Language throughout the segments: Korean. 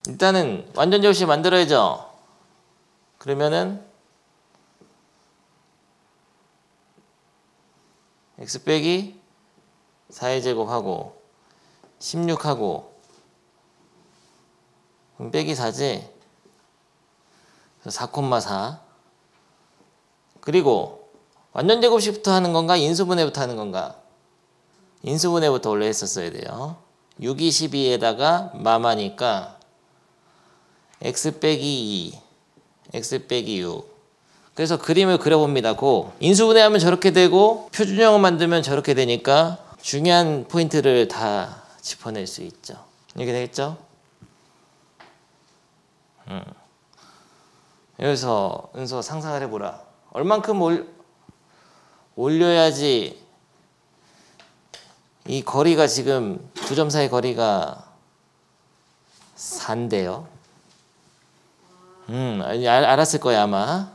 일단은 완전제 없이 만들어야죠. 그러면은 x 빼기 4의 제곱하고 16하고 그럼 빼기 4지. 4,4 그리고 완전제곱식부터 하는 건가 인수분해부터 하는 건가? 인수분해부터 원래 했었어야 돼요. 6, 22에다가 마마니까 x 빼기 2 x 빼기 6 그래서 그림을 그려봅니다. 고 인수분해하면 저렇게 되고 표준형을 만들면 저렇게 되니까 중요한 포인트를 다 짚어낼 수 있죠. 이렇게 되겠죠? 여기서 은서 상상을 해보라. 얼만큼 올려야지 이 거리가 지금 두 점 사이 거리가 4인데요. 알았을 거야 아마.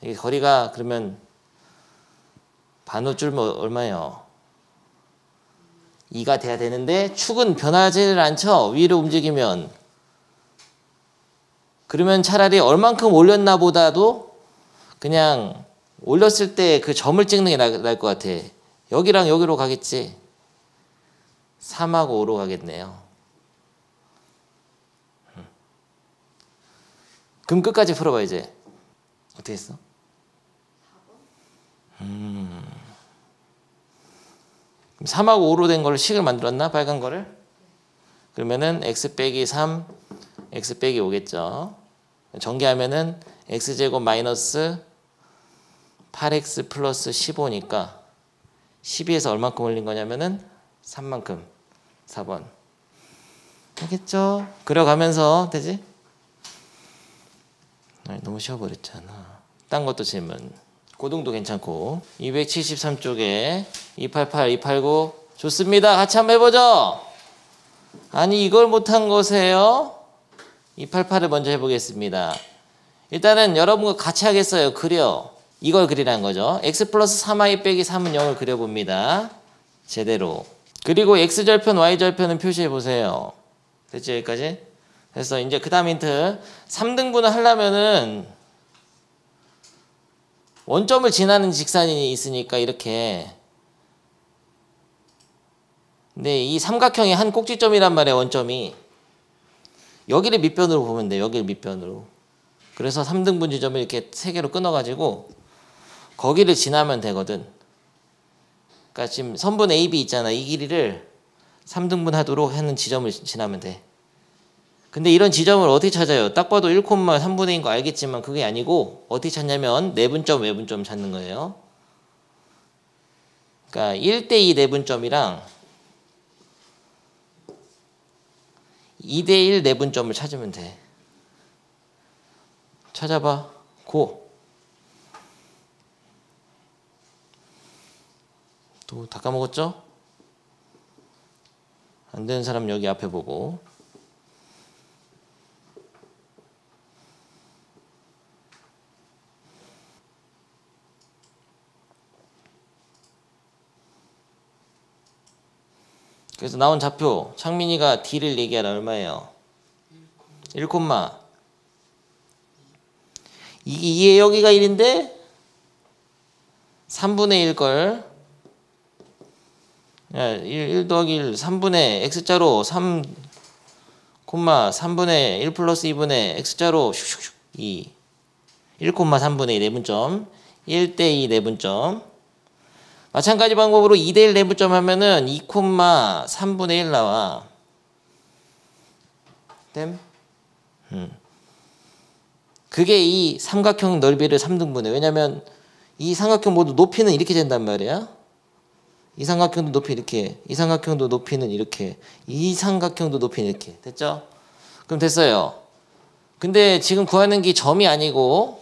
이 거리가 그러면 반으로 줄면 얼마예요? 2가 돼야 되는데 축은 변하지를 않죠. 위로 움직이면. 그러면 차라리 얼만큼 올렸나 보다도 그냥 올렸을 때 그 점을 찍는 게 나을 것 같아. 여기랑 여기로 가겠지. 3하고 5로 가겠네요. 그럼 끝까지 풀어봐 이제. 어떻게 했어? 3하고 5로 된 걸 식을 만들었나? 빨간 거를? 그러면은 x 빼기 3, x 빼기 5겠죠. 전개하면은 x제곱 마이너스 8x 플러스 15니까 12에서 얼만큼 올린 거냐면은 3만큼. 4번. 알겠죠? 그려가면서 되지? 너무 쉬워버렸잖아. 딴 것도 질문. 고등도 괜찮고. 273쪽에 288, 289 좋습니다. 같이 한번 해보죠. 아니 이걸 못한 거세요? 288을 먼저 해보겠습니다. 일단은 여러분과 같이 하겠어요. 그려. 이걸 그리라는 거죠. x 플러스 3y 빼기 3은 0을 그려봅니다. 제대로. 그리고 x절편, y절편은 표시해보세요. 됐죠? 여기까지? 그래서 이제 그 다음 힌트. 3등분을 하려면은 원점을 지나는 직선이 있으니까 이렇게. 근데 이 삼각형이 한 꼭지점이란 말이에요. 원점이. 여기를 밑변으로 보면 돼요. 여기를 밑변으로. 그래서 3등분 지점을 이렇게 3개로 끊어가지고 거기를 지나면 되거든. 그러니까 지금 선분 AB 있잖아. 이 길이를 3등분 하도록 하는 지점을 지나면 돼. 근데 이런 지점을 어떻게 찾아요? 딱 봐도 1,3분의인 거 알겠지만 그게 아니고 어떻게 찾냐면 내분점, 외분점 찾는 거예요. 그러니까 1대2 내분점이랑 2대1 내분점을 찾으면 돼. 찾아봐. 고. 또 다 까먹었죠? 안 되는 사람 여기 앞에 보고. 그래서 나온 좌표 창민이가 D를 얘기하라. 얼마예요? 1, 이게 여기가 1인데 3분의 1걸 1 더하기 1 3분의 x자로 3, 3분의 1 플러스 2분의 x자로 2 1,3분의 2 내분점 1대2 내분점. 마찬가지 방법으로 2대1 내분점 하면은 2,3분의 1 나와. 됨? 그게 이 삼각형 넓이를 3등분해. 왜냐면 이 삼각형 모두 높이는 이렇게 된단 말이야. 이 삼각형도 높이 이렇게, 이 삼각형도 높이는 이렇게, 이 삼각형도 높이는 이렇게. 됐죠? 그럼 됐어요. 근데 지금 구하는 게 점이 아니고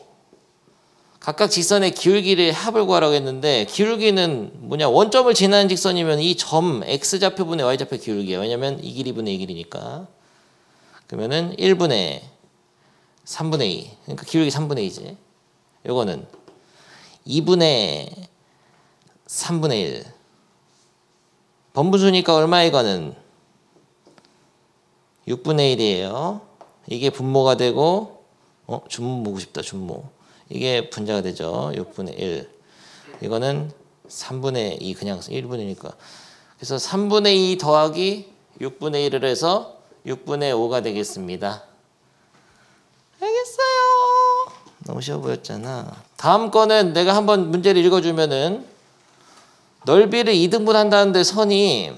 각각 직선의 기울기를 합을 구하라고 했는데 기울기는 뭐냐? 원점을 지나는 직선이면 이 점 x좌표분의 y좌표 기울기예요. 왜냐면 이 길이분의 이 길이니까. 그러면은 1분의 3분의 2. 그러니까 기울기 3분의 2지. 요거는 2분의 3분의 1. 번분수니까 얼마 이거는? 6분의 1이에요. 이게 분모가 되고 준모 보고 싶다. 준모. 이게 분자가 되죠. 6분의 1. 이거는 3분의 2 그냥 1분이니까. 그래서 3분의 2 더하기 6분의 1을 해서 6분의 5가 되겠습니다. 알겠어요. 너무 쉬워 보였잖아. 다음 거는 내가 한번 문제를 읽어주면은 넓이를 2등분 한다는데 선이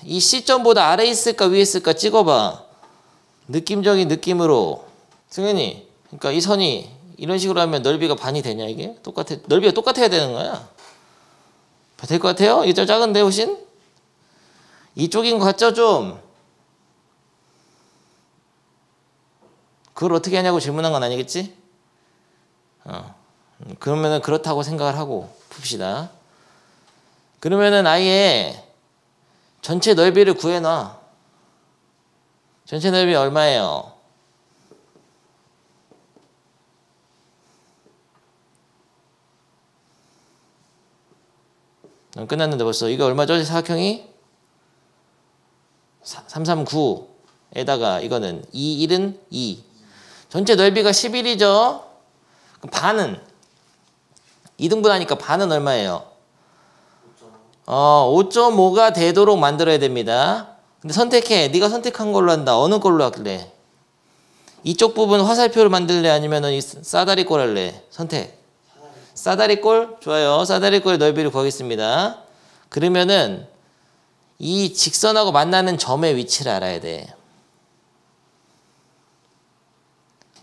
이 C점보다 아래에 있을까 위에 있을까 찍어봐. 느낌적인 느낌으로. 승현이, 그러니까 이 선이 이런 식으로 하면 넓이가 반이 되냐 이게? 넓이가 똑같아야 되는 거야. 될 것 같아요? 이게 좀 작은데 훨씬? 이쪽인 것 같죠 좀? 그걸 어떻게 하냐고 질문한 건 아니겠지? 그러면은 그렇다고 생각을 하고 풉시다. 그러면은 아예 전체 넓이를 구해놔. 전체 넓이 얼마예요? 끝났는데 벌써. 이거 얼마죠? 사각형이? 339에다가 이거는 2, 1은 2. 전체 넓이가 11이죠? 그럼 반은? 2등분 하니까 반은 얼마예요? 5.5가 되도록 만들어야 됩니다. 근데 선택해. 네가 선택한 걸로 한다. 어느 걸로 할래? 이쪽 부분 화살표를 만들래? 아니면 이 싸다리꼴 할래? 선택. 싸다리꼴? 좋아요. 싸다리꼴의 넓이를 구하겠습니다. 그러면은 이 직선하고 만나는 점의 위치를 알아야 돼.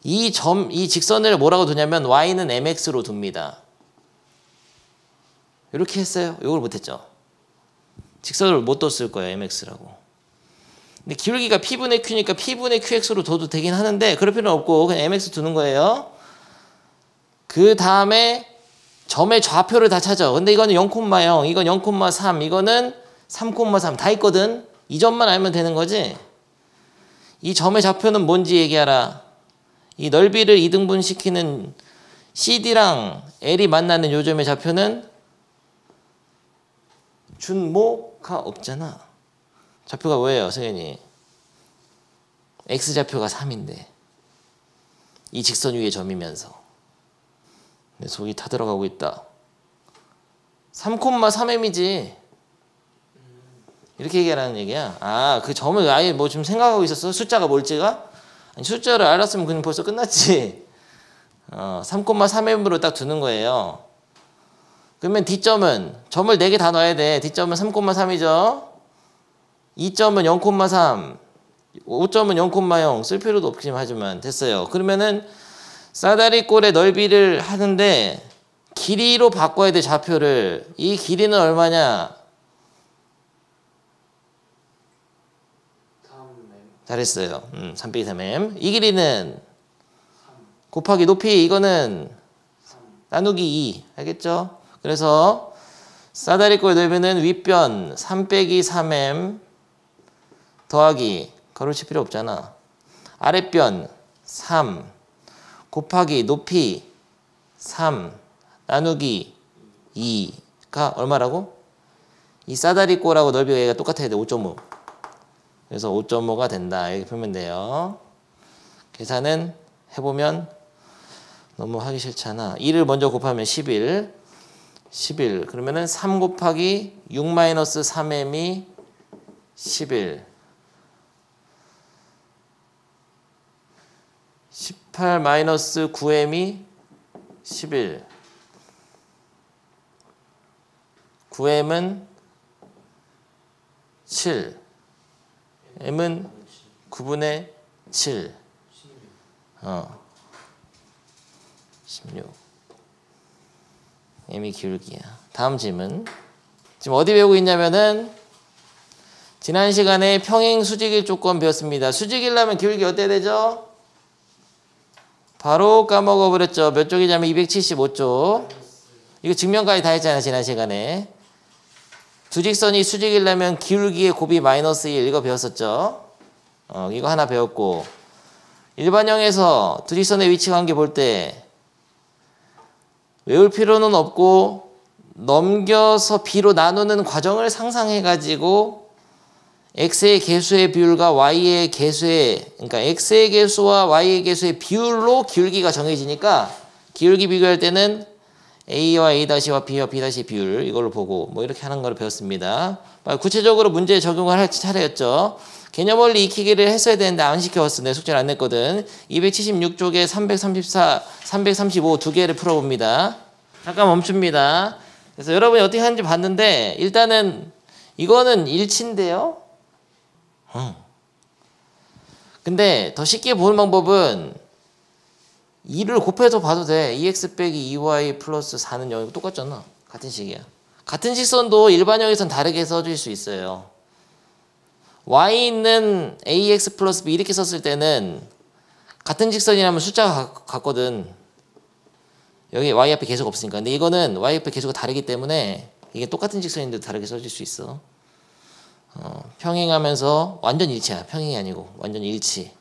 이 직선을 뭐라고 두냐면 y는 mx로 둡니다. 이렇게 했어요. 이걸 못했죠. 직선을 못 뒀을 거예요. mx라고. 근데 기울기가 p분의 q니까 p분의 qx로 둬도 되긴 하는데 그럴 필요는 없고 그냥 mx 두는 거예요. 그 다음에 점의 좌표를 다 찾아. 근데 이거는 0,0, 이건 0,3, 이거는 3,3 다 있거든. 이 점만 알면 되는 거지. 이 점의 좌표는 뭔지 얘기하라. 이 넓이를 2등분 시키는 CD랑 L이 만나는 요 점의 좌표는 준모가 없잖아. 좌표가 뭐예요, 승현이? X좌표가 3인데 이 직선 위의 점이면서 내 속이 다 들어가고 있다. 3,3m이지. 이렇게 얘기하라는 얘기야. 그 점을 아예 뭐 좀 생각하고 있었어? 숫자가 뭘지가? 아니, 숫자를 알았으면 그냥 벌써 끝났지. 3,3m으로 딱 두는 거예요. 그러면 D점은 점을 4개 다 넣어야 돼. D점은 3,3이죠. 2점은 0,3, 5점은 0,0 쓸 필요도 없지만 하지만 됐어요. 그러면은 싸다리꼴의 넓이를 하는데 길이로 바꿔야 돼. 좌표를. 이 길이는 얼마냐? 3m. 잘했어요. 3 빼기 3m. 이 길이는 3. 곱하기 높이 이거는 3. 나누기 2. 알겠죠? 그래서 싸다리꼴 넓이는 윗변 3 빼기 3m 더하기 가로칠 필요 없잖아. 아랫변 3 곱하기 높이 3 나누기 2가 얼마라고? 이 싸다리꼴하고 넓이가 얘가 똑같아야 돼. 5.5. 그래서 5.5가 된다. 이렇게 풀면 돼요. 계산은 해보면 너무 하기 싫잖아. 2를 먼저 곱하면 11. 그러면은 3 곱하기 6 마이너스 3m이 11. 18 마이너스 9m이 11. 9m은 7. m은 9분의 7. 16. m이 기울기야. 다음 질문. 지금 어디 배우고 있냐면은 지난 시간에 평행 수직일 조건 배웠습니다. 수직이려면 기울기 어때야 되죠? 바로 까먹어 버렸죠. 몇 쪽이냐면 275쪽. 이거 증명까지 다 했잖아요. 지난 시간에. 두 직선이 수직이려면 기울기의 곱이 마이너스 1 이거 배웠었죠. 이거 하나 배웠고 일반형에서 두 직선의 위치 관계 볼 때 외울 필요는 없고 넘겨서 b로 나누는 과정을 상상해 가지고 x의 개수의 비율과 y의 개수의, 그러니까 x의 개수와 y의 개수의 비율로 기울기가 정해지니까 기울기 비교할 때는 a와 a-와 b와 b-의 비율 이걸로 보고 뭐 이렇게 하는 걸 배웠습니다. 구체적으로 문제 적용을 할 차례였죠. 개념 원리 익히기를 했어야 되는데 안 시켜왔어. 내 숙제를 안 냈거든. 276쪽에 334, 335 두 개를 풀어봅니다. 잠깐 멈춥니다. 그래서 여러분이 어떻게 하는지 봤는데 일단은 이거는 일치인데요. 근데 더 쉽게 보는 방법은 2를 곱해서 봐도 돼. 2x 빼기 2y 플러스 4는 0이고 똑같잖아. 같은 식이야. 같은 직선도 일반형에선 다르게 써줄 수 있어요. y는 ax 플러스 b 이렇게 썼을 때는 같은 직선이라면 숫자가 같거든. 여기 y 앞에 개수가 없으니까. 근데 이거는 y 앞에 개수가 다르기 때문에 이게 똑같은 직선인데도 다르게 써질 수 있어. 평행하면서 완전 일치야. 평행이 아니고 완전 일치.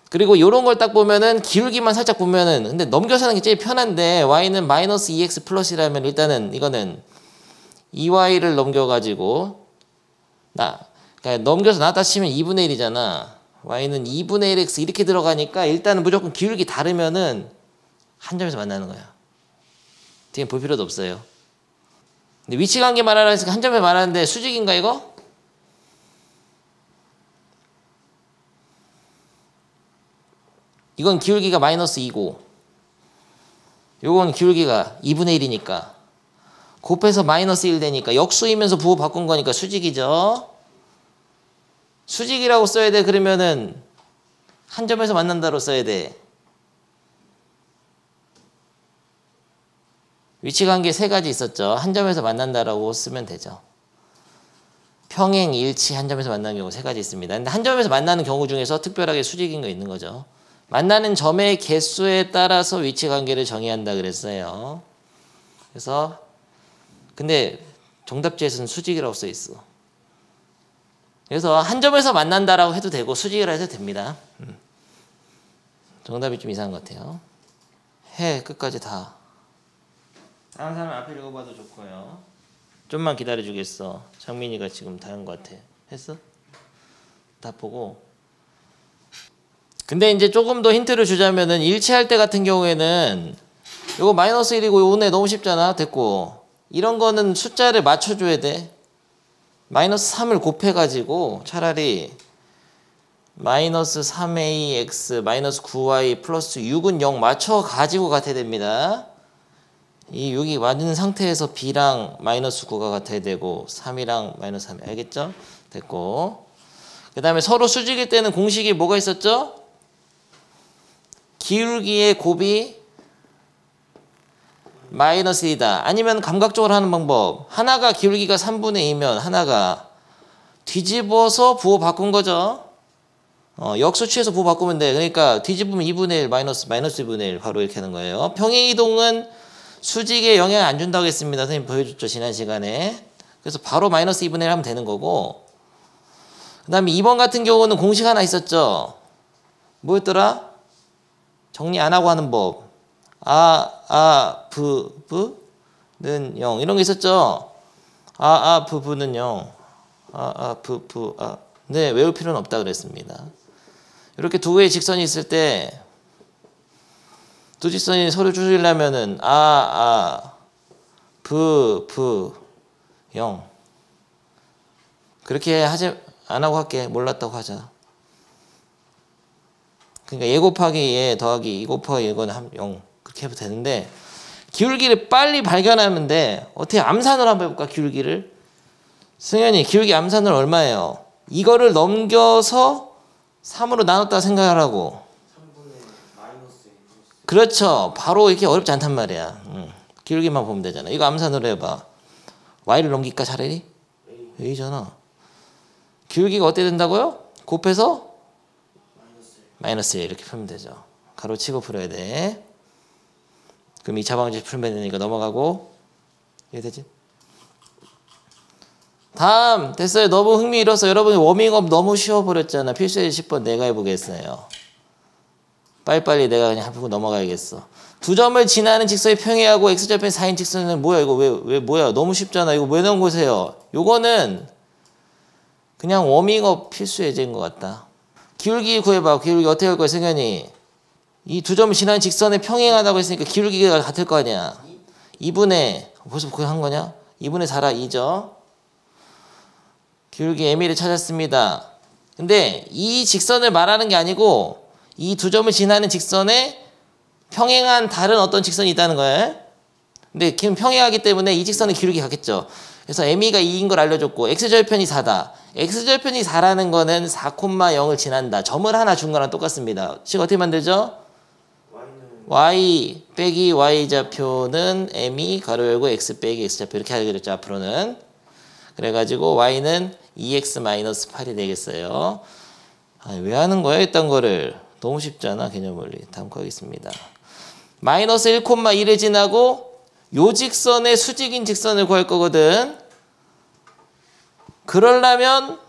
그리고 이런 걸 딱 보면은 기울기만 살짝 보면은 근데 넘겨서 하는 게 제일 편한데 y는 마이너스 2x 플러스라면 일단은 이거는 2y를 넘겨가지고 그러니까 넘겨서 나왔다 치면 2분의 1이잖아. y는 2분의 1x 이렇게 들어가니까 일단은 무조건 기울기 다르면은 한 점에서 만나는 거야. 뒤에 볼 필요도 없어요. 근데 위치관계 말하라 해서 한 점에 말하는데 수직인가 이거? 이건 기울기가 마이너스 2고 요건 기울기가 2분의 1이니까 곱해서 마이너스 1 되니까 역수이면서 부호 바꾼 거니까 수직이죠. 수직이라고 써야 돼. 그러면은 한 점에서 만난다로 써야 돼. 위치관계 세 가지 있었죠. 한 점에서 만난다라고 쓰면 되죠. 평행, 일치, 한 점에서 만나는 경우 세 가지 있습니다. 근데 한 점에서 만나는 경우 중에서 특별하게 수직인 거 있는 거죠. 만나는 점의 개수에 따라서 위치관계를 정의해야 한다 그랬어요. 그래서 근데 정답지에서는 수직이라고 써 있어. 그래서 한 점에서 만난다라고 해도 되고 수직이라 해도 됩니다. 정답이 좀 이상한 것 같아요. 해 끝까지 다. 다른 사람 앞에 읽어봐도 좋고요. 좀만 기다려주겠어. 장민이가 지금 다 한 것 같아. 했어? 다 보고. 근데 이제 조금 더 힌트를 주자면은 일치할 때 같은 경우에는 요거 마이너스 1이고 요거네 너무 쉽잖아. 됐고. 이런 거는 숫자를 맞춰줘야 돼. 마이너스 3을 곱해가지고 차라리 마이너스 3ax 마이너스 9y 플러스 6은 0 맞춰가지고 같아야 됩니다. 이 6이 맞는 상태에서 b랑 마이너스 9가 같아야 되고 3이랑 마이너스 3이 알겠죠? 됐고 그 다음에 서로 수직일 때는 공식이 뭐가 있었죠? 기울기의 곱이 마이너스 1이다. 아니면 감각적으로 하는 방법. 하나가 기울기가 3분의 2면 하나가 뒤집어서 부호 바꾼 거죠. 역수 취해서 부호 바꾸면 돼. 그러니까 뒤집으면 2분의 1 마이너스 2분의 1 바로 이렇게 하는 거예요. 평행이동은 수직에 영향을 안 준다고 했습니다. 선생님 보여줬죠. 지난 시간에. 그래서 바로 마이너스 2분의 1 하면 되는 거고 그 다음에 2번 같은 경우는 공식 하나 있었죠. 뭐였더라? 정리 안 하고 하는 법. 부는 0 이런 게 있었죠. 부는 0 네, 외울 필요는 없다 그랬습니다. 이렇게 두 개의 직선이 있을 때 두 직선이 서로 줄이려면은 부 0 그렇게 하지 안 하고 할게. 몰랐다고 하자. 그러니까 얘 곱하기 얘 더하기 2 곱하기 이거는 0 그렇게 해도 되는데 기울기를 빨리 발견하면 돼. 어떻게 암산을 한번 해볼까? 기울기를 승현이 기울기 암산을 얼마예요? 이거를 넘겨서 3으로 나눴다 생각하라고. 3분의 마이너스 그렇죠. 바로 이렇게 어렵지 않단 말이야. 기울기만 보면 되잖아. 이거 암산으로 해봐. y를 넘길까 차라리? a잖아. 기울기가 어떻게 된다고요? 곱해서 마이너스 1 이렇게 풀면 되죠. 가로치고 풀어야 돼. 그럼 2차 방정식 풀면 되니까 넘어가고 이해되지? 다음 됐어요. 너무 흥미 잃어서 여러분이 워밍업 너무 쉬워버렸잖아. 필수의 10번 내가 해보겠어요. 빨리빨리 내가 그냥 해보고 넘어가야겠어. 두 점을 지나는 직선이 평행하고 x좌표인 4인 직선은 뭐야 이거 왜 뭐야 너무 쉽잖아. 이거 왜 넣은 거세요? 요거는 그냥 워밍업 필수 예제인 것 같다. 기울기 구해봐. 기울기 어떻게 할 거야, 승현이? 이 두 점을 지나는 직선에 평행하다고 했으니까 기울기가 같을 거 아니야. 2분의 벌써 그거 한 거냐? 2분의 4라 2죠. 기울기 m를 찾았습니다. 근데 이 직선을 말하는 게 아니고 이 두 점을 지나는 직선에 평행한 다른 어떤 직선이 있다는 거예요. 근데 지금 평행하기 때문에 이 직선의 기울기 같겠죠. 그래서 ME가 2인 걸 알려줬고 x절편이 4다. x절편이 4라는 거는 4,0을 지난다. 점을 하나 준 거랑 똑같습니다. 식 어떻게 만들죠? y 빼기 y좌표는 me 가로 열고 x 빼기 x좌표 이렇게 하게 됐죠. 앞으로는. 그래가지고 y는 2x-8이 되겠어요. 왜 하는 거야 이딴 거를. 너무 쉽잖아 개념원리. 다음 거 하겠습니다. 마이너스 1,1을 지나고 요 직선의 수직인 직선을 구할 거거든. 그러려면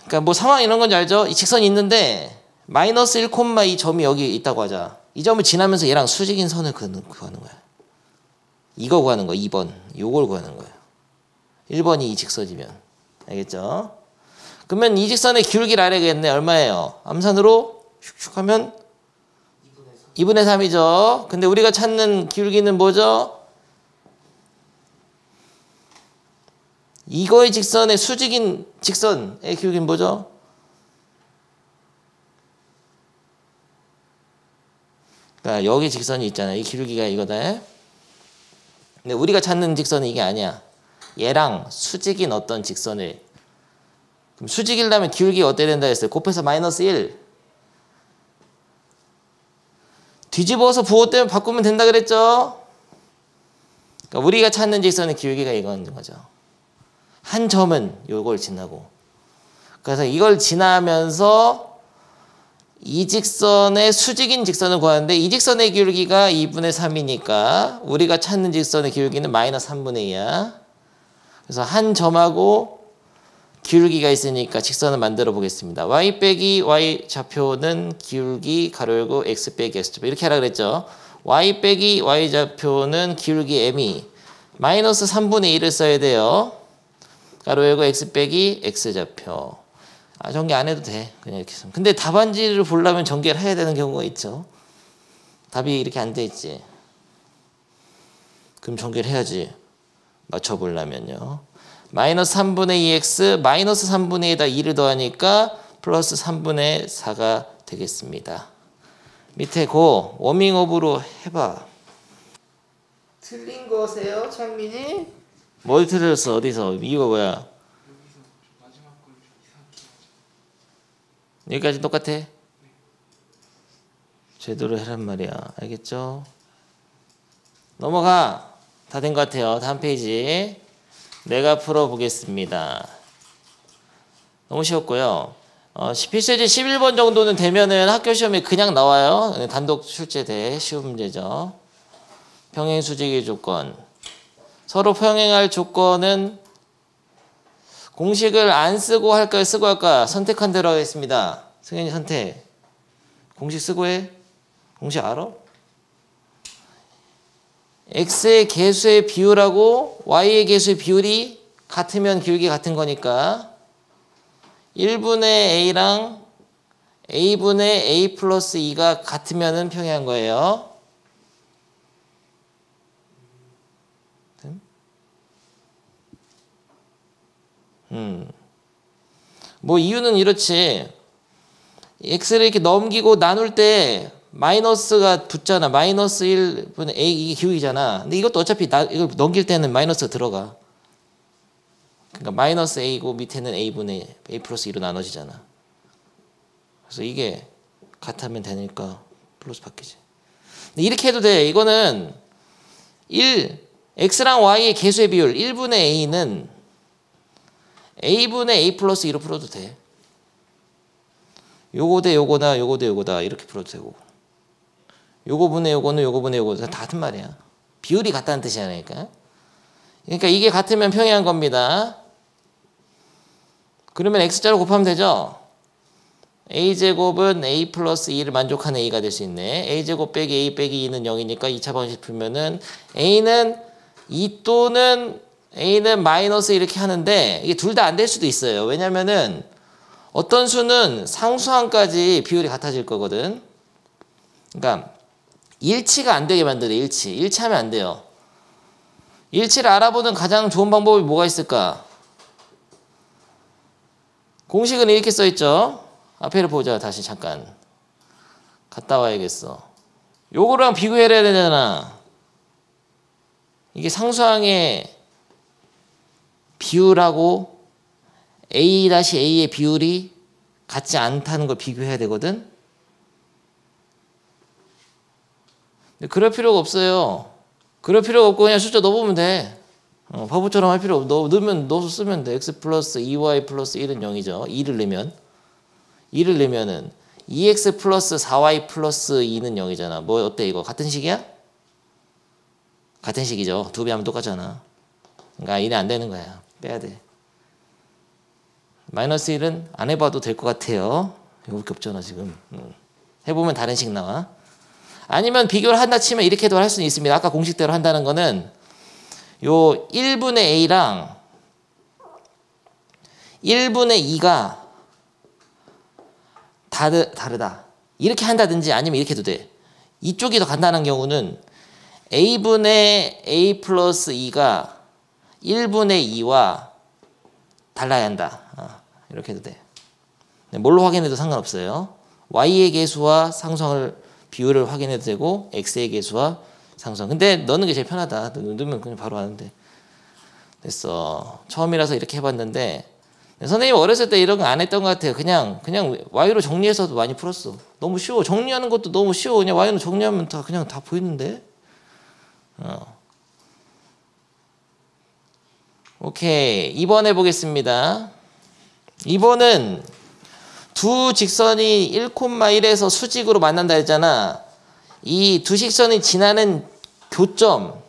그러니까 뭐 상황 이런 건지 알죠? 이 직선이 있는데 마이너스 1,2 점이 여기 있다고 하자. 이 점을 지나면서 얘랑 수직인 선을 구하는 거야. 이거 구하는 거야. 2번. 요걸 구하는 거야. 1번이 이 직선이면. 알겠죠? 그러면 이 직선의 기울기를 알아야겠네. 얼마예요? 암산으로 슉슉 하면 2분의 3이죠. 근데 우리가 찾는 기울기는 뭐죠? 이거의 직선의 수직인 직선의 기울기는 뭐죠? 그러니까 여기 직선이 있잖아요. 이 기울기가 이거다. 근데 우리가 찾는 직선은 이게 아니야. 얘랑 수직인 어떤 직선을. 그럼 수직이라면 기울기가 어때야 된다 했어요? 곱해서 마이너스 1. 뒤집어서 부호 때문에 바꾸면 된다 그랬죠? 그러니까 우리가 찾는 직선의 기울기가 이거인 거죠. 한 점은 요걸 지나고. 그래서 이걸 지나면서 이 직선의 수직인 직선을 구하는데 이 직선의 기울기가 2분의 3이니까 우리가 찾는 직선의 기울기는 마이너스 3분의 2야. 그래서 한 점하고 기울기가 있으니까 직선을 만들어 보겠습니다. y 빼기 y 좌표는 기울기 가로 열고 x 빼기 x좌표 이렇게 하라 그랬죠. y 빼기 y 좌표는 기울기 m이 마이너스 3분의 1을 써야 돼요. 가로 열고 x 빼기 x좌표. 전개 안 해도 돼. 그냥 이렇게 쓰면. 근데 답안지를 보려면 전개를 해야 되는 경우가 있죠. 답이 이렇게 안 돼 있지. 그럼 전개를 해야지. 맞춰보려면요. 마이너스 3분의 2x 마이너스 3분의 2에다 2를 더하니까 플러스 3분의 4가 되겠습니다. 밑에 고 워밍업으로 해봐. 틀린 거세요, 창민이? 뭘 틀렸어? 어디서? 이거 뭐야? 여기까지 똑같아? 제대로 해란 말이야. 알겠죠? 넘어가. 다 된 것 같아요. 다음 페이지. 내가 풀어보겠습니다. 너무 쉬웠고요. 필수예제 11번 정도는 되면은 학교 시험에 그냥 나와요. 단독 출제돼. 쉬운 문제죠. 평행 수직의 조건. 서로 평행할 조건은 공식을 안 쓰고 할까요? 쓰고 할까? 선택한 대로 하겠습니다. 승현이 선택. 공식 쓰고 해? 공식 알아? x의 개수의 비율하고 y의 개수의 비율이 같으면 기울기 같은 거니까 1분의 a랑 a분의 a 플러스 2가 같으면 평행한 거예요. 뭐 이유는 이렇지. x를 이렇게 넘기고 나눌 때 마이너스가 붙잖아. 마이너스 1분의 a 이게 기울기잖아. 근데 이것도 어차피 이걸 넘길 때는 마이너스가 들어가. 그러니까 마이너스 a고 밑에는 a분의 a 플러스 2로 나눠지잖아. 그래서 이게 같으면 되니까 플러스 바뀌지. 근데 이렇게 해도 돼. 이거는 x랑 y의 개수의 비율 1분의 a는 a분의 a 플러스 2로 풀어도 돼. 요거 대 요거나 요거 대 요거다 이렇게 풀어도 되고 요거 분의 요거는 요거 분의 요거 다 같은 말이야. 비율이 같다는 뜻이야. 그러니까 이게 같으면 평행한 겁니다. 그러면 x자로 곱하면 되죠. a제곱은 a 플러스 2를 만족하는 a가 될 수 있네. a제곱 빼기 a 빼기 2는 0이니까 2차 방식 풀면은 a는 2 또는 a는 마이너스 이렇게 하는데 이게 둘 다 안 될 수도 있어요. 왜냐면은 어떤 수는 상수항까지 비율이 같아질 거거든. 그러니까 일치가 안 되게 만들어. 일치하면 안 돼요. 일치를 알아보는 가장 좋은 방법이 뭐가 있을까? 공식은 이렇게 써있죠. 앞에를 보자. 다시 잠깐 갔다 와야겠어. 요거랑 비교해야 되잖아. 이게 상수항의 비율하고 A-A의 비율이 같지 않다는 걸 비교해야 되거든. 근데 그럴 필요가 없어요. 그럴 필요가 없고 그냥 숫자 넣어보면 돼. 바보처럼 할 필요 없어. 넣어서 쓰면 돼. x 플러스 2y 플러스 1은 0이죠. 2를 넣으면은 2x 플러스 4y 플러스 2는 0이잖아. 뭐 어때 이거? 같은 식이야? 같은 식이죠. 2배 하면 똑같잖아. 그러니까 2는 안 되는 거야. 빼야 돼. 마이너스 1은 안 해봐도 될 것 같아요. 이거밖에 없잖아 지금. 해보면 다른 식 나와. 아니면 비교를 한다 치면 이렇게도 할 수는 있습니다. 아까 공식대로 한다는 거는 요 1분의 a랑 1분의 2가 다르다. 이렇게 한다든지 아니면 이렇게 해도 돼. 이쪽이 더 간단한 경우는 a분의 a 플러스 2가 1분의 2와 달라야 한다. 이렇게 해도 돼. 뭘로 확인해도 상관없어요. y의 개수와 상수항을 비율을 확인해도 되고 x의 개수와 상수항. 근데 넣는 게 제일 편하다. 넣으면 그냥 바로 하는데. 됐어. 처음이라서 이렇게 해봤는데 선생님 어렸을 때 이런 거 안 했던 것 같아요. 그냥 y로 정리해서도 많이 풀었어. 너무 쉬워. 정리하는 것도 너무 쉬워. 그냥 y로 정리하면 그냥 다 보이는데. 오케이. 2번 해보겠습니다. 2번은 두 직선이 1,1에서 수직으로 만난다 했잖아. 이 두 직선이 지나는 교점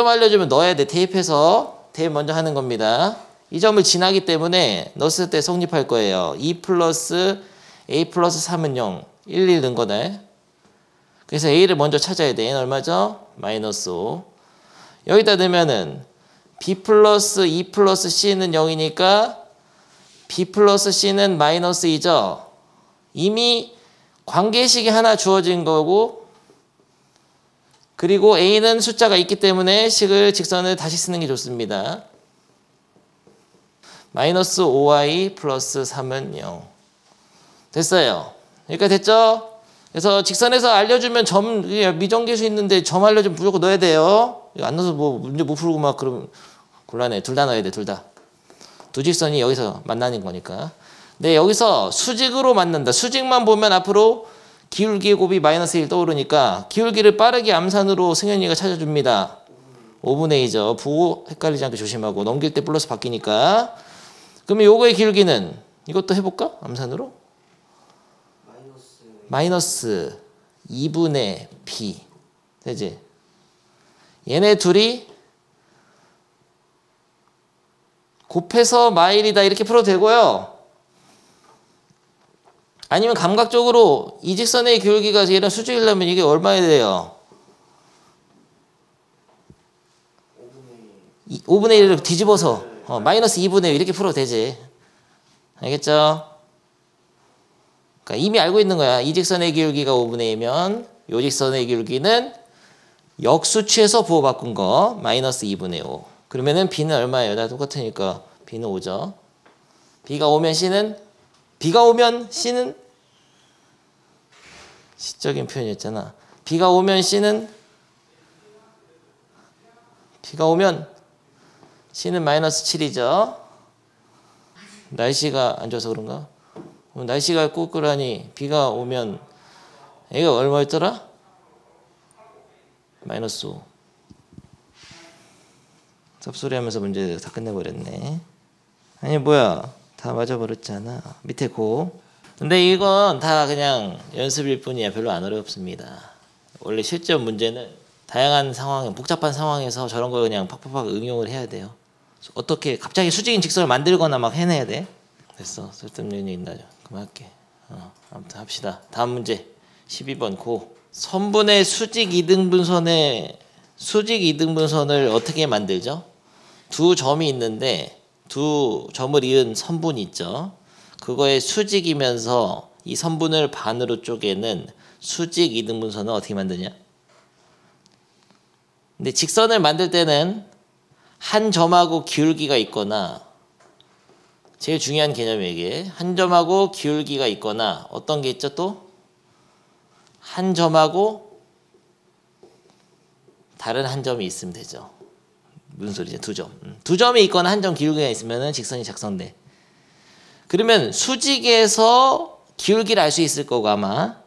알려주면 넣어야 돼. 대입해서 대입 먼저 하는 겁니다. 이 점을 지나기 때문에 넣었을 때 성립할 거예요. 2 플러스 a 플러스 3은 0. 1 넣은 거네. 그래서 a를 먼저 찾아야 돼. 얘는 얼마죠? 마이너스 5. 여기다 넣으면은 b 플러스 2 플러스 c는 0이니까 b 플러스 c는 마이너스 2죠. 이미 관계식이 하나 주어진 거고 그리고 a는 숫자가 있기 때문에 직선을 다시 쓰는 게 좋습니다. 마이너스 5y 플러스 3은 0. 됐어요. 여기까지 됐죠? 그래서 직선에서 알려주면 점, 미정계수 있는데 점 알려주면 무조건 넣어야 돼요. 이거 안 넣어서 뭐 문제 못 풀고 막 그러면 곤란해. 둘 다 넣어야 돼. 둘 다. 두 직선이 여기서 만나는 거니까. 네, 여기서 수직으로 만난다. 수직만 보면 앞으로 기울기의 곱이 마이너스 1 떠오르니까 기울기를 빠르게 암산으로 승현이가 찾아줍니다. 5분의 2죠. 부호 헷갈리지 않게 조심하고 넘길 때 플러스 바뀌니까. 그러면 요거의 기울기는 이것도 해볼까? 암산으로? 마이너스 2분의 b. 되지? 얘네 둘이 곱해서 마일이다 이렇게 풀어도 되고요. 아니면 감각적으로 이 직선의 기울기가 얘랑 수직이려면 이게 얼마야 돼요? 5분의 1을 뒤집어서 마이너스 2분의 1 이렇게 풀어도 되지. 알겠죠? 그러니까 이미 알고 있는 거야. 이 직선의 기울기가 5분의 2면 이 직선의 기울기는 역수치에서 부호 바꾼 거 마이너스 2분의 5. 그러면은 b는 얼마예요? 다 똑같으니까 b는 5죠. b가 오면 c는 시적인 표현이었잖아. b가 오면 c는 마이너스 7이죠. 날씨가 안 좋아서 그런가? 날씨가 꿀꿀하니 비가 오면 얘가 얼마였더라? 마이너스 5. 섭소리 하면서 문제 다 끝내버렸네. 아니 뭐야, 다 맞아버렸잖아. 밑에 고. 근데 이건 다 그냥 연습일 뿐이야. 별로 안 어렵습니다. 원래 실전 문제는 다양한 상황, 복잡한 상황에서 저런 거 그냥 팍팍팍 응용을 해야 돼요. 어떻게 갑자기 수직인 직선을 만들거나 막 해내야 돼. 됐어. 쓸데없는 있나 좀 그만할게. 아무튼 합시다. 다음 문제 12번 고. 선분의 수직 이등분선을 어떻게 만들죠? 두 점이 있는데 두 점을 이은 선분이 있죠. 그거의 수직이면서 이 선분을 반으로 쪼개는 수직 이등분선은 어떻게 만드냐? 근데 직선을 만들 때는 한 점하고 기울기가 있거나 제일 중요한 개념이 이게 한 점하고 기울기가 있거나 어떤 게 있죠 또? 한 점하고 다른 한 점이 있으면 되죠. 무슨 소리죠? 두 점. 두 점이 있거나 한 점 기울기가 있으면 직선이 작성돼. 그러면 수직에서 기울기를 알 수 있을 거고 아마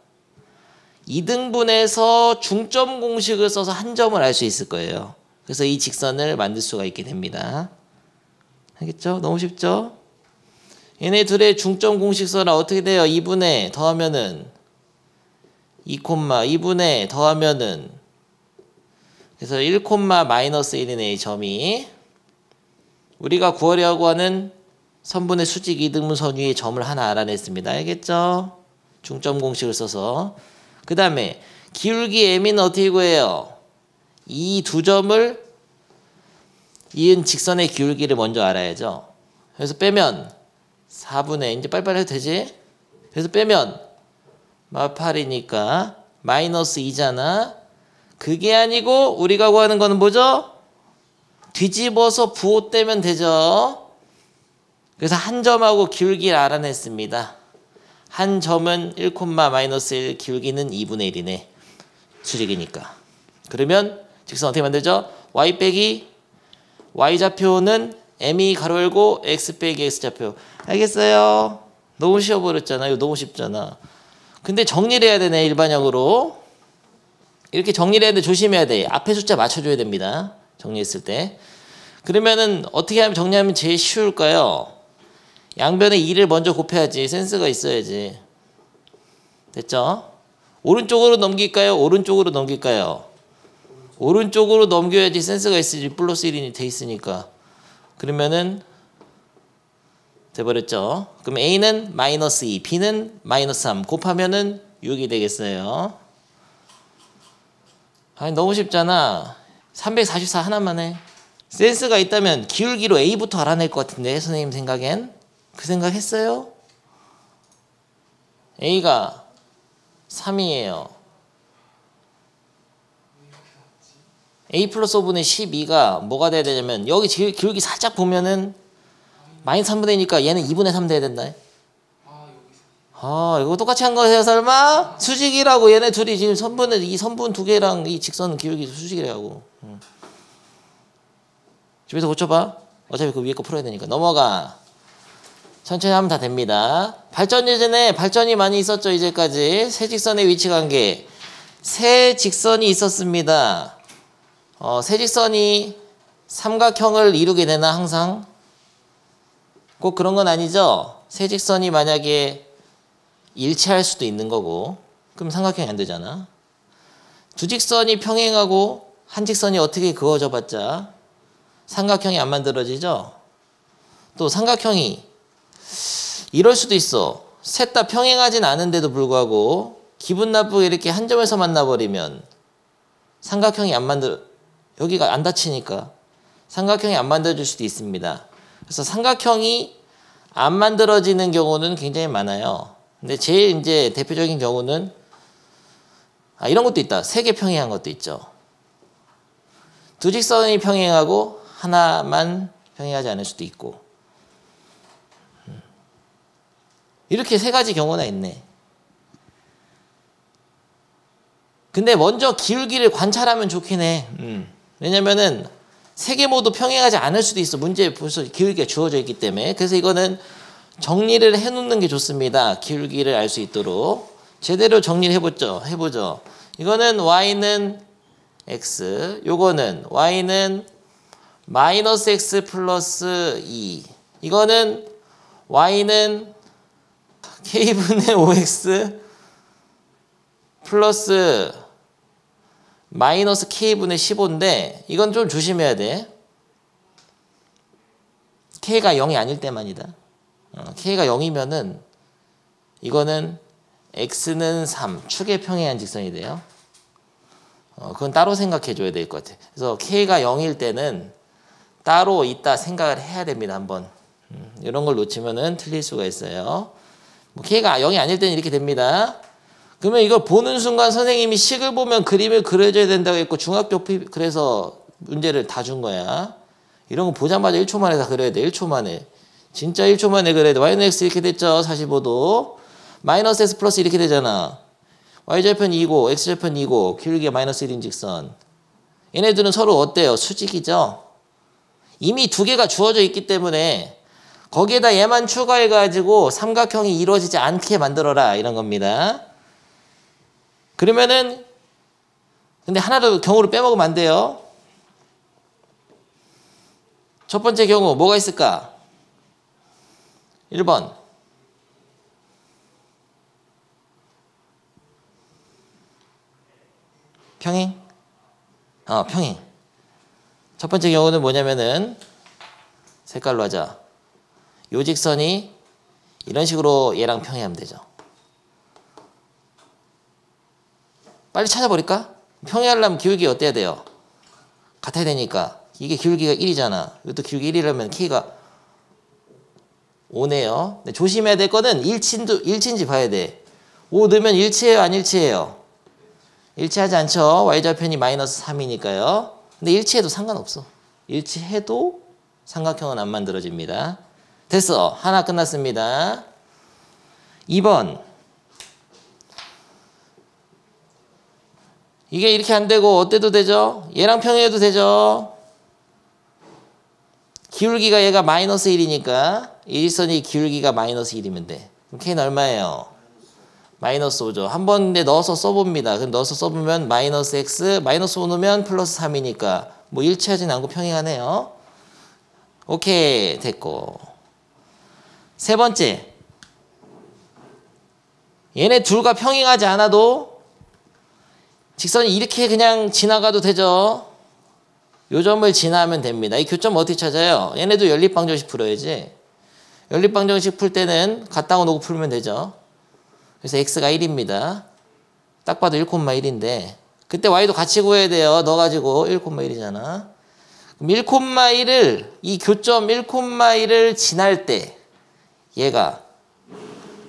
2등분해서 중점 공식을 써서 한 점을 알 수 있을 거예요. 그래서 이 직선을 만들 수가 있게 됩니다. 알겠죠? 너무 쉽죠? 얘네 둘의 중점 공식 써라. 어떻게 돼요? 2분의 더하면은 2분의 더하면은 그래서 1, 마이너스 1이네 이 점이. 우리가 구하려고 하는 선분의 수직 이등분선 위의 점을 하나 알아냈습니다. 알겠죠? 중점 공식을 써서. 그 다음에 기울기 m은 어떻게 구해요? 이 두 점을 이은 직선의 기울기를 먼저 알아야죠. 그래서 빼면 4분의 이제 빨리빨리 해도 되지? 그래서 빼면 8이니까 마이너스 2잖아. 그게 아니고 우리가 구하는 거는 뭐죠? 뒤집어서 부호떼면 되죠. 그래서 한 점하고 기울기를 알아냈습니다. 한 점은 1, 마이너스 1, 기울기는 2분의 1이네. 수직이니까. 그러면 직선 어떻게 만들죠? y 빼기 y좌표는 m이 가로 열고 x 빼기 x좌표. 알겠어요? 너무 쉬워버렸잖아. 이거 너무 쉽잖아. 근데 정리를 해야 되네 일반형으로. 이렇게 정리를 해야 돼. 조심해야 돼. 앞에 숫자 맞춰줘야 됩니다. 정리했을 때. 그러면은 어떻게 하면 정리하면 제일 쉬울까요? 양변에 2를 먼저 곱해야지. 센스가 있어야지. 됐죠? 오른쪽으로 넘길까요? 오른쪽으로 넘길까요? 오른쪽으로 넘겨야지 센스가 있으지. 플러스 1이 돼 있으니까. 그러면은 돼버렸죠. 그럼 A는 마이너스 2, B는 마이너스 3 곱하면은 6이 되겠어요. 아니 너무 쉽잖아. 344 하나만 해. 센스가 있다면 기울기로 A부터 알아낼 것 같은데 선생님 생각엔. 그 생각 했어요? A가 3이에요. A 플러스 5분의 12가 뭐가 돼야 되냐면 여기 기울기 살짝 보면은 마이너스 3분의 2니까 얘는 2분의 3 돼야 된다. 아 이거 똑같이 한 거세요 설마? 수직이라고 얘네 둘이 지금 이 선분 두 개랑 이 직선 기울기 수직이라고. 집에서 고쳐봐. 어차피 그 위에 거 풀어야 되니까. 넘어가. 천천히 하면 다 됩니다. 발전 예전에 발전이 많이 있었죠. 이제까지 세 직선의 위치 관계. 세 직선이 있었습니다. 세 직선이 삼각형을 이루게 되나 항상? 꼭 그런 건 아니죠. 세 직선이 만약에 일치할 수도 있는 거고 그럼 삼각형이 안 되잖아. 두 직선이 평행하고 한 직선이 어떻게 그어져 봤자 삼각형이 안 만들어지죠. 또 삼각형이 이럴 수도 있어. 셋 다 평행하진 않은데도 불구하고 기분 나쁘게 이렇게 한 점에서 만나버리면 삼각형이 여기가 안 닫히니까 삼각형이 안 만들어질 수도 있습니다. 그래서 삼각형이 안 만들어지는 경우는 굉장히 많아요. 근데 제일 이제 대표적인 경우는 이런 것도 있다. 세 개 평행한 것도 있죠. 두 직선이 평행하고 하나만 평행하지 않을 수도 있고 이렇게 세 가지 경우나 있네. 근데 먼저 기울기를 관찰하면 좋긴 해. 왜냐면은 세 개 모두 평행하지 않을 수도 있어. 문제에 벌써 기울기가 주어져 있기 때문에. 그래서 이거는 정리를 해놓는 게 좋습니다. 기울기를 알 수 있도록. 제대로 정리를 해보죠. 이거는 y는 x, 요거는 y는 마이너스 x 플러스 2. 이거는 y는 k분의 5x 플러스 마이너스 k분의 15인데 이건 좀 조심해야 돼. k가 0이 아닐 때만이다. k가 0이면은 이거는 x는 3, 축의 평행한 직선이 돼요. 그건 따로 생각해 줘야 될 것 같아. 그래서 k가 0일 때는 따로 있다 생각을 해야 됩니다. 한번. 이런 걸 놓치면은 틀릴 수가 있어요. 뭐 K가 0이 아닐 때는 이렇게 됩니다. 그러면 이걸 보는 순간 선생님이 식을 보면 그림을 그려줘야 된다고 했고 그래서 문제를 다 준 거야. 이런 거 보자마자 1초 만에 다 그려야 돼. 1초 만에. 진짜 1초 만에 그려야 돼. y는 x 이렇게 됐죠. 45도. 마이너스 x 플러스 이렇게 되잖아. y절편 2고 x절편 2고 기울기가 마이너스 1인 직선. 얘네들은 서로 어때요? 수직이죠. 이미 두 개가 주어져 있기 때문에 거기에다 얘만 추가해가지고 삼각형이 이루어지지 않게 만들어라 이런 겁니다. 그러면은 근데 하나도 경우를 빼먹으면 안 돼요. 첫 번째 경우 뭐가 있을까? 1번 평행? 평행. 첫 번째 경우는 뭐냐면은 색깔로 하자. 요 직선이 이런 식으로 얘랑 평행하면 되죠. 빨리 찾아버릴까? 평행하려면 기울기 어때야 돼요? 같아야 되니까. 이게 기울기가 1이잖아. 이것도 기울기 1이라면 K가 5네요. 근데 조심해야 될 거는 일치인지 봐야 돼. 5 넣으면 일치해요? 안 일치해요? 일치하지 않죠. y좌편이 마이너스 3이니까요. 근데 일치해도 상관없어. 일치해도 삼각형은 안 만들어집니다. 됐어. 하나 끝났습니다. 2번. 이게 이렇게 안 되고 어때도 되죠? 얘랑 평행해도 되죠? 기울기가 얘가 마이너스 1이니까 일선이 기울기가 마이너스 1이면 돼. 그럼 K는 얼마예요? 마이너스 5죠. 한 번 넣어서 써봅니다. 그럼 넣어서 써보면 마이너스 x, 마이너스 5 넣으면 플러스 3이니까 뭐 일치하진 않고 평행하네요. 오케이, 됐고. 세 번째. 얘네 둘과 평행하지 않아도 직선이 이렇게 그냥 지나가도 되죠. 요 점을 지나면 됩니다. 이 교점 어떻게 찾아요? 얘네도 연립방정식 풀어야지. 연립방정식 풀 때는 같다고 놓고 풀면 되죠. 그래서 x가 1입니다. 딱 봐도 1,1인데 그때 y도 같이 구해야 돼요. 넣어가지고 1,1이잖아. 그럼 1,1을 이 교점 1,1을 지날 때 얘가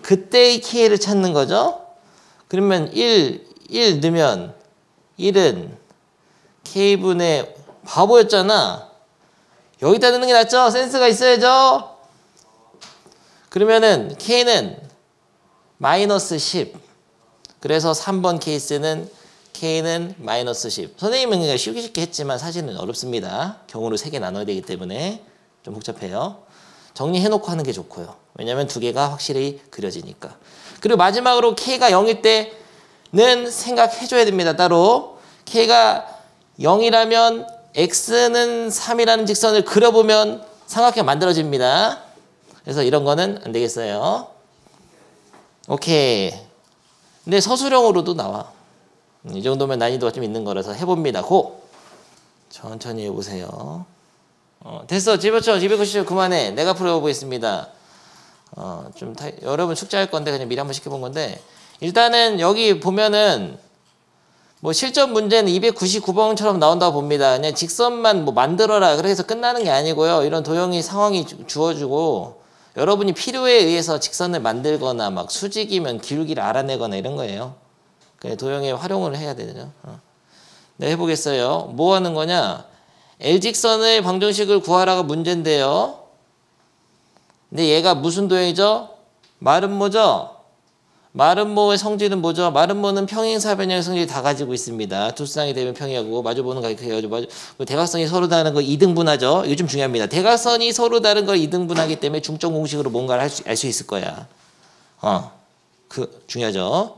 그때의 k를 찾는 거죠. 그러면 1 넣으면 1은 k분의 바보였잖아. 여기다 넣는 게 낫죠? 센스가 있어야죠. 그러면은 k는 마이너스 10. 그래서 3번 케이스는 K는 마이너스 10. 선생님은 그냥 쉽게 했지만 사실은 어렵습니다. 경우를 3개 나눠야 되기 때문에 좀 복잡해요. 정리해놓고 하는 게 좋고요. 왜냐하면 두 개가 확실히 그려지니까. 그리고 마지막으로 K가 0일 때는 생각해줘야 됩니다. 따로. K가 0이라면 X는 3이라는 직선을 그려보면 삼각형 만들어집니다. 그래서 이런 거는 안 되겠어요. 오케이. 근데 서술형으로도 나와. 이 정도면 난이도가 좀 있는 거라서 해봅니다. 고! 천천히 해보세요. 됐어. 집어쳐. 290 그만해. 내가 풀어보겠습니다. 여러분 숙제할 건데 그냥 미리 한번 시켜본 건데 일단은 여기 보면은 뭐 실전 문제는 299번처럼 나온다고 봅니다. 그냥 직선만 뭐 만들어라. 그래서 끝나는 게 아니고요. 이런 도형이 상황이 주어지고 여러분이 필요에 의해서 직선을 만들거나 막 수직이면 기울기를 알아내거나 이런 거예요. 도형에 활용을 해야 되죠. 네, 해보겠어요. 뭐 하는 거냐? L직선의 방정식을 구하라가 문제인데요. 근데 얘가 무슨 도형이죠? 마름모죠? 마름모의 성질은 뭐죠? 마름모는 평행사변형의 성질이 다 가지고 있습니다. 두쌍이 되면 평행하고 마주보는 가격이 해가지고 대각선이 서로 다른 걸 이등분하죠. 이거 좀 중요합니다. 대각선이 서로 다른 걸 이등분하기 때문에 중점 공식으로 뭔가를 알 수 있을 거야. 중요하죠.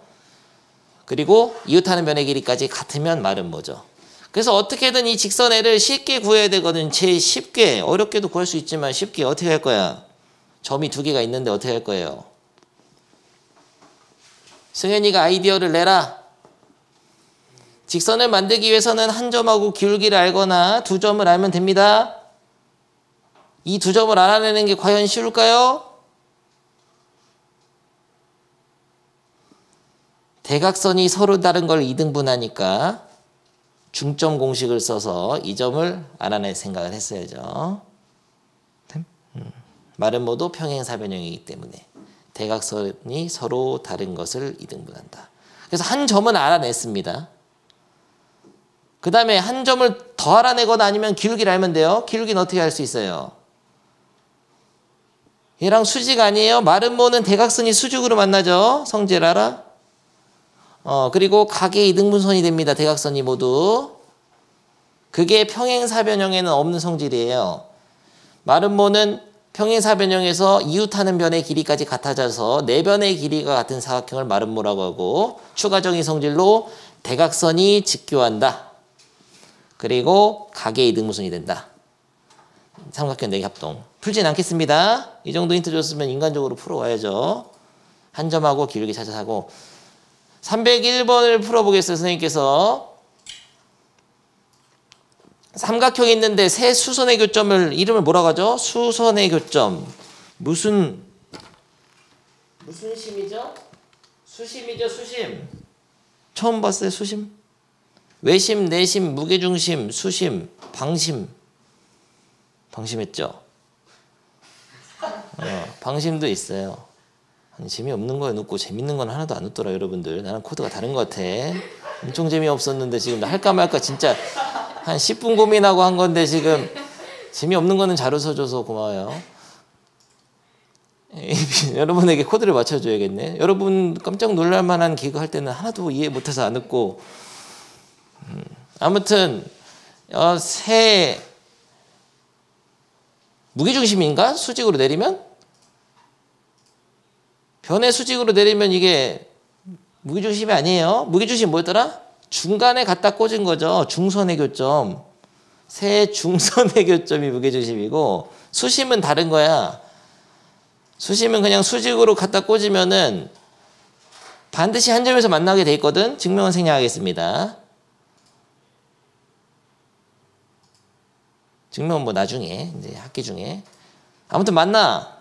그리고 이웃하는 면의 길이까지 같으면 마름모죠. 그래서 어떻게든 이 직선 L을 쉽게 구해야 되거든. 제일 쉽게, 어렵게도 구할 수 있지만 쉽게 어떻게 할 거야? 점이 두 개가 있는데 어떻게 할 거예요? 승현이가 아이디어를 내라. 직선을 만들기 위해서는 한 점하고 기울기를 알거나 두 점을 알면 됩니다. 이 두 점을 알아내는 게 과연 쉬울까요? 대각선이 서로 다른 걸 이등분하니까 중점 공식을 써서 이 점을 알아낼 생각을 했어야죠. 마름모도 평행사변형이기 때문에 대각선이 서로 다른 것을 이등분한다. 그래서 한 점은 알아냈습니다. 그 다음에 한 점을 더 알아내거나 아니면 기울기를 알면 돼요. 기울기는 어떻게 알 수 있어요? 얘랑 수직 아니에요? 마름모는 대각선이 수직으로 만나죠. 성질 알아? 그리고 각의 이등분선이 됩니다. 대각선이 모두. 그게 평행사변형에는 없는 성질이에요. 마름모는 평행사변형에서 이웃하는 변의 길이까지 같아져서 네 변의 길이가 같은 사각형을 마름모라고 하고 추가적인 성질로 대각선이 직교한다. 그리고 각의 이등분선이 된다. 삼각형 4개 합동. 풀진 않겠습니다. 이 정도 힌트 줬으면 인간적으로 풀어와야죠. 한 점하고 기울기 찾아서 하고 301번을 풀어보겠어요. 선생님께서 삼각형이 있는데 세 수선의 교점을 이름을 뭐라고 하죠? 수선의 교점. 무슨 심이죠? 수심이죠. 수심. 처음 봤어요. 수심. 외심, 내심, 무게중심, 수심, 방심. 방심했죠? 방심도 있어요. 아니, 재미없는 거에 넣고 재밌는 건 하나도 안 넣더라 여러분들. 나는 코드가 다른 것 같아. 엄청 재미없었는데 지금 할까 말까 진짜 한 10분 고민하고 한 건데 지금 재미없는 거는 잘 웃어줘서 고마워요. 여러분에게 코드를 맞춰줘야겠네. 여러분 깜짝 놀랄 만한 개그 할 때는 하나도 이해 못해서 안 웃고. 아무튼 새 무게중심인가? 수직으로 내리면? 변의 수직으로 내리면 이게 무게중심이 아니에요. 무게중심이 뭐였더라? 중간에 갖다 꽂은 거죠. 중선의 교점. 새 중선의 교점이 무게중심이고 수심은 다른 거야. 수심은 그냥 수직으로 갖다 꽂으면은 반드시 한 점에서 만나게 돼 있거든. 증명은 생략하겠습니다. 증명은 뭐 나중에 이제 학기 중에 아무튼 만나.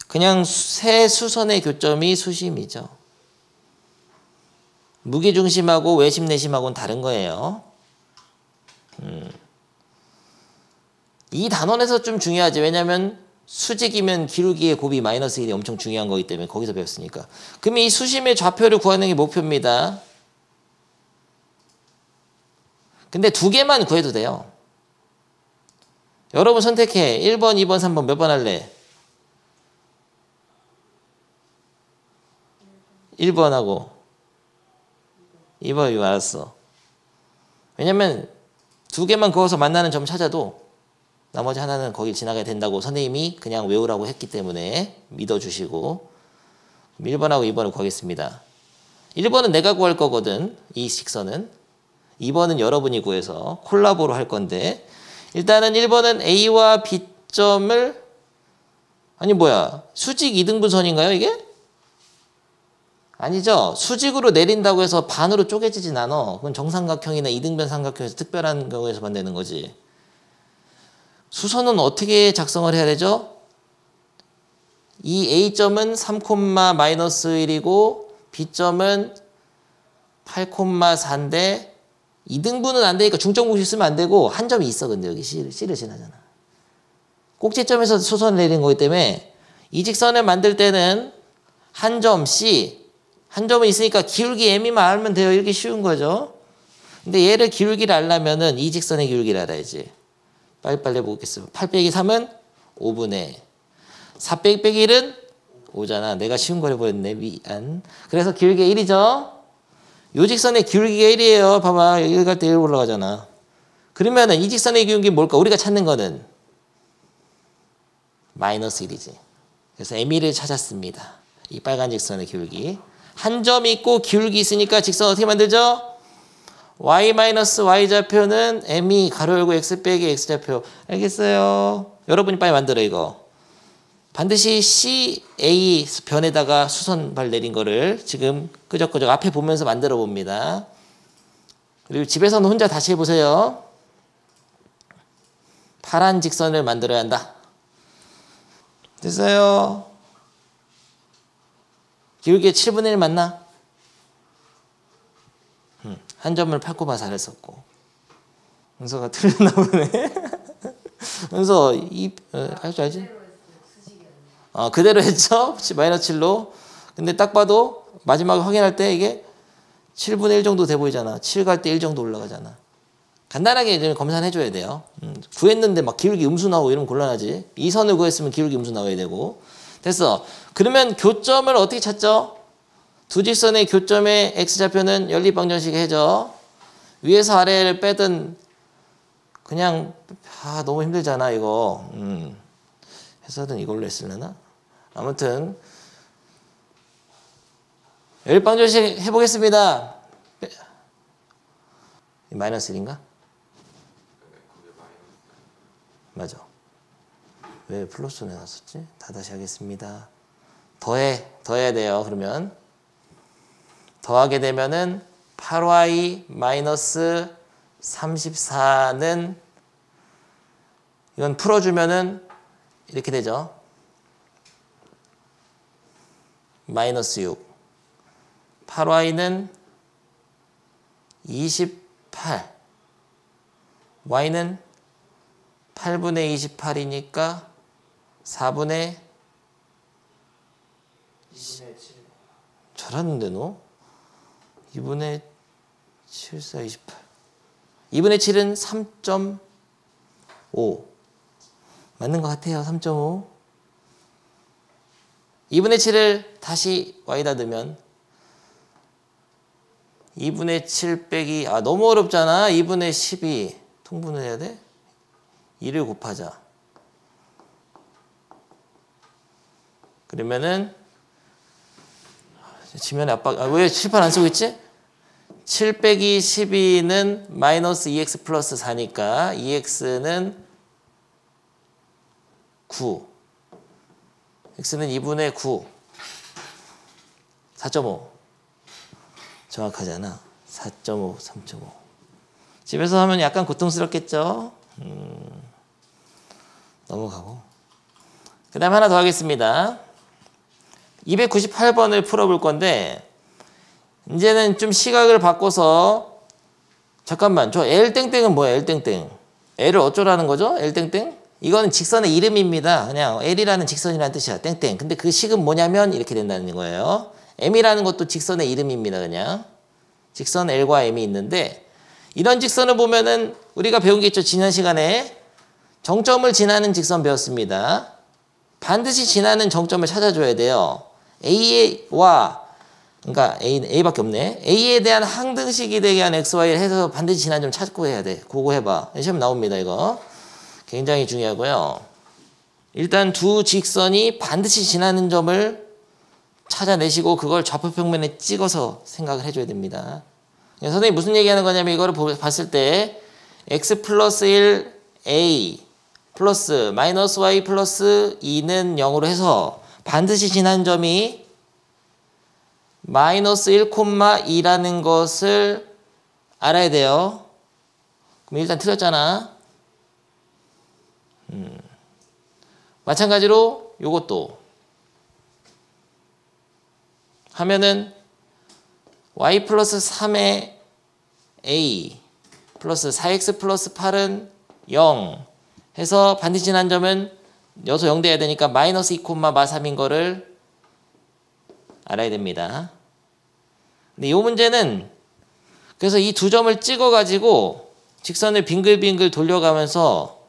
그냥 새 수선의 교점이 수심이죠. 무게중심하고 외심 내심하고는 다른 거예요. 이 단원에서 좀 중요하지. 왜냐하면 수직이면 기울기의 곱이 마이너스 1이 엄청 중요한 거기 때문에 거기서 배웠으니까. 그럼 이 수심의 좌표를 구하는 게 목표입니다. 근데 두 개만 구해도 돼요. 여러분 선택해. 1번, 2번, 3번 몇 번 할래? 1번하고 2번 알았어. 왜냐면 두 개만 그어서 만나는 점 찾아도 나머지 하나는 거기 지나가야 된다고 선생님이 그냥 외우라고 했기 때문에 믿어주시고 1번하고 2번을 구하겠습니다. 1번은 내가 구할 거거든. 이 직선은. 2번은 여러분이 구해서 콜라보로 할 건데 일단은 1번은 A와 B점을 아니 뭐야 수직 이등분선인가요 이게? 아니죠. 수직으로 내린다고 해서 반으로 쪼개지진 않아. 그건 정삼각형이나 이등변 삼각형에서 특별한 경우에서만 되는 거지. 수선은 어떻게 작성을 해야 되죠? 이 A점은 3,-1이고 B점은 8,4인데 이등분은 안 되니까 중점공식 쓰면 안 되고 한 점이 있어. 근데 여기 C를 지나잖아. 꼭지점에서 수선을 내린 거기 때문에 이 직선을 만들 때는 한 점 C 한 점은 있으니까 기울기 M이만 알면 돼요. 이렇게 쉬운 거죠. 근데 얘를 기울기를 알려면은 이 직선의 기울기를 알아야지. 빨리빨리 해보겠습니다. 8 빼기 3은 5분의 4 빼기 1은 5잖아. 내가 쉬운 걸 해버렸네. 미안. 그래서 기울기가 1이죠. 요 직선의 기울기가 1이에요. 봐봐. 여기 갈 때 1 올라가잖아. 그러면은 이 직선의 기울기 뭘까? 우리가 찾는 거는 마이너스 1이지. 그래서 M1을 찾았습니다. 이 빨간 직선의 기울기. 한 점 있고 기울기 있으니까 직선 어떻게 만들죠? y-y 좌표는 m이 가로 열고 x 빼기 x 좌표. 알겠어요? 여러분이 빨리 만들어 이거. 반드시 CA 변에다가 수선발 내린 거를 지금 끄적끄적 앞에 보면서 만들어 봅니다. 그리고 집에서는 혼자 다시 해보세요. 파란 직선을 만들어야 한다. 됐어요? 기울기 7분의 1 맞나? 한 점을 8,4를 썼고. 은서가 틀렸나 보네. 은서 할 줄 알지? 그대로 했죠. 마이너스 7로. 근데 딱 봐도 마지막에 확인할 때 이게 7분의 1 정도 돼 보이잖아. 7 갈 때 1 정도 올라가잖아. 간단하게 이제 검사해 줘야 돼요. 구했는데 막 기울기 음수 나오고 이러면 곤란하지. 이 선을 구했으면 기울기 음수 나와야 되고. 됐어. 그러면 교점을 어떻게 찾죠? 두 직선의 교점의 x좌표는 연립방정식 해줘. 위에서 아래를 빼든 그냥 너무 힘들잖아 이거. 해서든 이걸로 했으려나? 아무튼 연립방정식 해보겠습니다. 마이너스 1인가? 맞아. 왜 플러스 내놨었지? 다시 하겠습니다. 더해야 돼요. 그러면 더하게 되면은 8y 마이너스 34는 이건 풀어주면은 이렇게 되죠. 마이너스 6. 8y는 28. y는 8분의 28이니까 4분의 2분의 7. 잘하는데 너? 2분의 7, 4, 28. 2분의 7은 3.5. 맞는 것 같아요. 3.5. 2분의 7을 다시 y에다 넣으면 2분의 7 빼기 너무 어렵잖아. 2분의 12 통분을 해야 돼? 2를 곱하자. 그러면은 지면에 압박 왜 칠판 안 쓰고 있지? 7 빼기 12는 마이너스 2x 플러스 4니까 2x는 9. x는 2분의 9. 4.5. 정확하잖아. 4.5, 3.5. 집에서 하면 약간 고통스럽겠죠? 넘어가고. 그 다음 하나 더 하겠습니다. 298번을 풀어볼 건데 이제는 좀 시각을 바꿔서 잠깐만 저 L땡땡은 뭐야? L땡땡. L을 어쩌라는 거죠? L땡땡? 이거는 직선의 이름입니다. 그냥 L이라는 직선이라는 뜻이야. 땡땡. 근데 그 식은 뭐냐면 이렇게 된다는 거예요. M이라는 것도 직선의 이름입니다. 그냥 직선 L과 M이 있는데 이런 직선을 보면은 우리가 배운 게 있죠. 지난 시간에 정점을 지나는 직선 배웠습니다. 반드시 지나는 정점을 찾아줘야 돼요. A와 그러니까 A밖에 없네. A에 대한 항등식이 되게 한 XY를 해서 반드시 지나는 점 찾고 해야 돼. 그거 해봐. 시험 나옵니다. 이거 굉장히 중요하고요. 일단 두 직선이 반드시 지나는 점을 찾아내시고 그걸 좌표평면에 찍어서 생각을 해줘야 됩니다. 선생님이 무슨 얘기하는 거냐면 이거를 봤을 때 x 플러스 1 a 플러스 마이너스 y 플러스 2는 0으로 해서 반드시 지난 점이 마이너스 1,2라는 것을 알아야 돼요. 그럼 일단 틀렸잖아. 마찬가지로 요것도 하면은 y 플러스 3의 a 플러스 4x 플러스 8은 0 해서 반드시 지난 점은 여기서 0 돼야 되니까 마이너스 2,3인 거를 알아야 됩니다. 근데 이 문제는 그래서 이 두 점을 찍어 가지고 직선을 빙글빙글 돌려가면서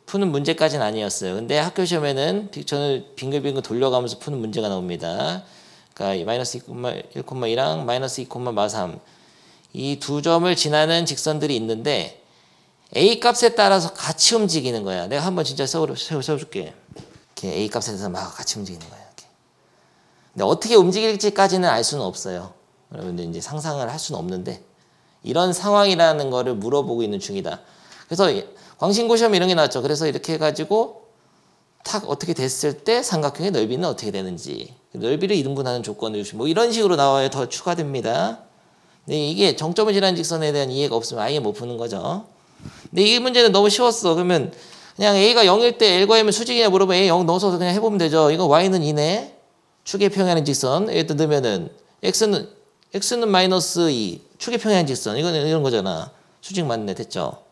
푸는 문제까지는 아니었어요. 근데 학교 시험에는 직선을 빙글빙글 돌려가면서 푸는 문제가 나옵니다. 그러니까 마이너스 1,2랑 마이너스 2,3 이 두 점을 지나는 직선들이 있는데 A 값에 따라서 같이 움직이는 거야. 내가 한번 진짜 세워줄게. 이렇게 A 값에 따라서 막 같이 움직이는 거야. 이렇게. 근데 어떻게 움직일지까지는 알 수는 없어요. 여러분들 이제 상상을 할 수는 없는데 이런 상황이라는 거를 물어보고 있는 중이다. 그래서 광신고 시험 이런 게 나왔죠. 그래서 이렇게 해가지고 탁 어떻게 됐을 때 삼각형의 넓이는 어떻게 되는지 넓이를 이등분하는 조건을 뭐 이런 식으로 나와야 더 추가됩니다. 근데 이게 정점을 지나는 직선에 대한 이해가 없으면 아예 못 푸는 거죠. 근데 이 문제는 너무 쉬웠어. 그러면 그냥 A가 0일 때 L과 M은 수직이냐 물어보면 A 0 넣어서 그냥 해보면 되죠. 이거 Y는 2네. 축의 평행하는 직선. 여기다 넣으면은 X는 x는 마이너스 2 축의 평행직선 이거는 이런 거잖아. 수직 맞네. 됐죠?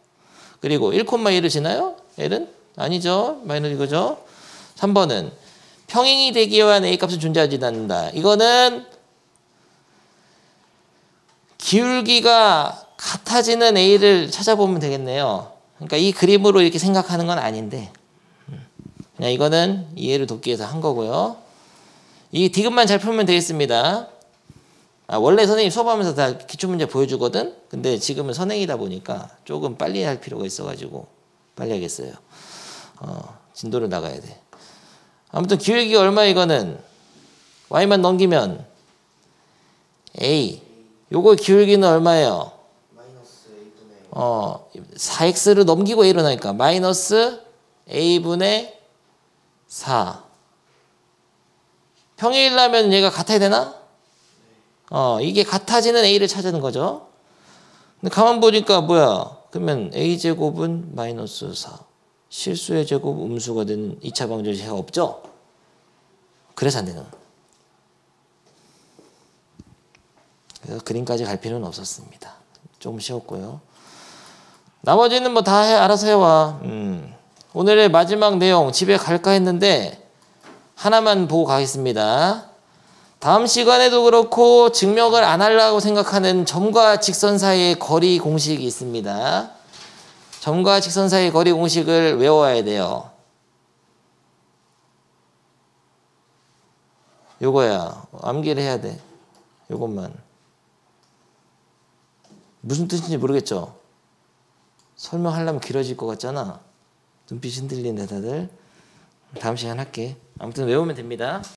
그리고 1,1을 지나요? L은? 아니죠. 마이너스 이거죠. 3번은 평행이 되기 위한 A 값은 존재하지 않는다. 이거는 기울기가 같아지는 A를 찾아보면 되겠네요. 그러니까 이 그림으로 이렇게 생각하는 건 아닌데 그냥 이거는 이해를 돕기 위해서 한 거고요. 이 디귿만 잘 풀면 되겠습니다. 원래 선생님 수업하면서 다 기출문제 보여주거든. 근데 지금은 선행이다 보니까 조금 빨리 할 필요가 있어가지고 빨리 하겠어요. 진도를 나가야 돼. 아무튼 기울기가 얼마 이거는 y만 넘기면 a. 요거 기울기는 얼마예요? 마이너스 A분의 4x를 넘기고 a로 나니까 마이너스 a분의 4. 평행이려면 얘가 같아야 되나? 이게 같아지는 a를 찾는 거죠. 근데 가만 보니까 뭐야? 그러면 a제곱은 마이너스 4. 실수의 제곱 음수가 된 2차 방정식 제가 없죠? 그래서 안 되는 거예요. 그래서 그림까지 갈 필요는 없었습니다. 조금 쉬웠고요. 나머지는 뭐 다 알아서 해와. 오늘의 마지막 내용 집에 갈까 했는데 하나만 보고 가겠습니다. 다음 시간에도 그렇고 증명을 안 하려고 생각하는 점과 직선 사이의 거리 공식이 있습니다. 점과 직선 사이의 거리 공식을 외워야 돼요. 요거야. 암기를 해야 돼. 요것만. 무슨 뜻인지 모르겠죠? 설명하려면 길어질 것 같잖아. 눈빛 흔들리는데 다들. 다음 시간 할게. 아무튼 외우면 됩니다.